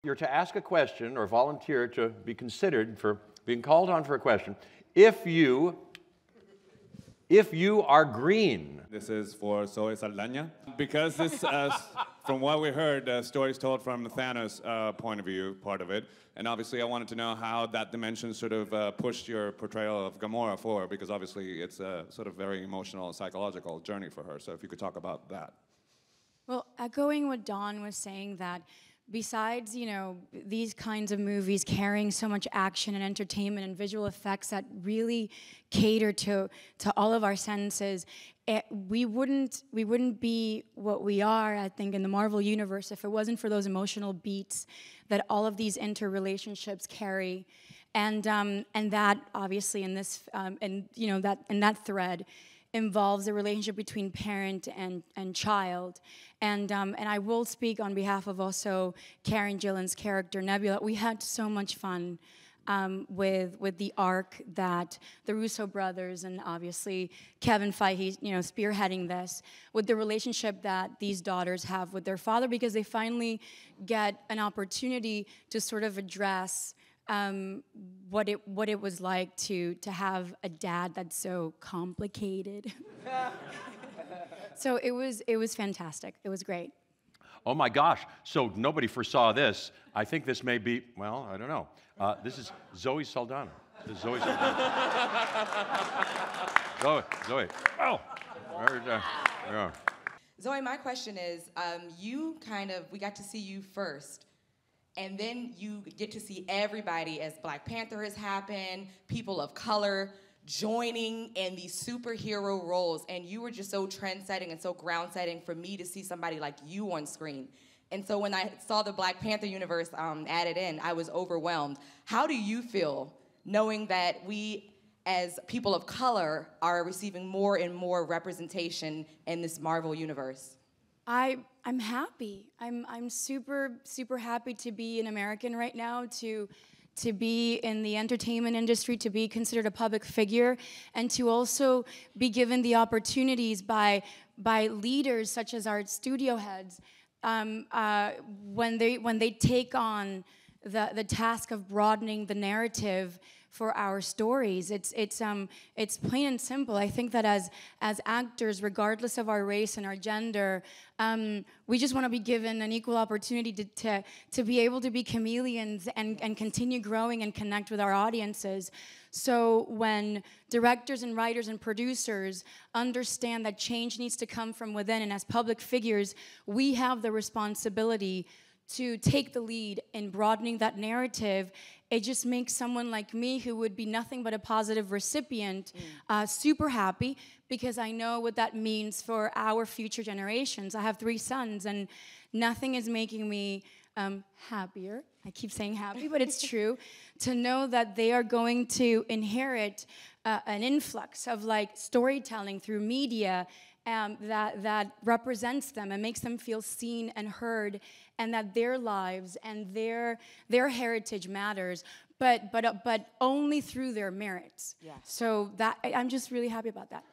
You're to ask a question or volunteer to be considered for being called on for a question if you are green. This is for Zoe Saldana. Because this, from what we heard, stories told from the Thanos point of view, part of it. And obviously I wanted to know how that dimension sort of pushed your portrayal of Gamora forward, because obviously it's a sort of very emotional and psychological journey for her. So if you could talk about that. Well, echoing what Dawn was saying, that besides, you know, these kinds of movies carrying so much action and entertainment and visual effects that really cater to all of our senses, we wouldn't be what we are, I think, in the Marvel universe if it wasn't for those emotional beats that all of these interrelationships carry, and that obviously in this that thread involves a relationship between parent and child. And I will speak on behalf of also Karen Gillan's character, Nebula. We had so much fun with the arc that the Russo brothers and obviously Kevin Feige, you know, spearheading this, with the relationship that these daughters have with their father, because they finally get an opportunity to sort of address what it was like to have a dad that's so complicated. So it was fantastic. It was great. Oh my gosh, so nobody foresaw this. I think this may be, well, I don't know. This is Zoe Saldana. This is Zoe Saldana. Zoe. Oh! Yeah. Zoe, my question is, we got to see you first. And then you get to see everybody as Black Panther has happened, people of color joining in these superhero roles. And you were just so trend-setting and so ground-setting for me to see somebody like you on screen. And so when I saw the Black Panther universe added in, I was overwhelmed. How do you feel knowing that we, as people of color, are receiving more and more representation in this Marvel universe? I'm happy. I'm super happy to be an American right now, to be in the entertainment industry, to be considered a public figure, and to also be given the opportunities by leaders such as our studio heads when they take on the task of broadening the narrative for our stories. It's plain and simple. I think that as actors, regardless of our race and our gender, we just want to be given an equal opportunity to be able to be chameleons and continue growing and connect with our audiences. So when directors and writers and producers understand that change needs to come from within, and as public figures, we have the responsibility to take the lead in broadening that narrative, it just makes someone like me, who would be nothing but a positive recipient, super happy, because I know what that means for our future generations. I have 3 sons, and nothing is making me happier. I keep saying happy, but it's true, to know that they are going to inherit an influx of like storytelling through media that represents them and makes them feel seen and heard, and that their lives and their heritage matters, but only through their merits. Yeah. So that I'm just really happy about that.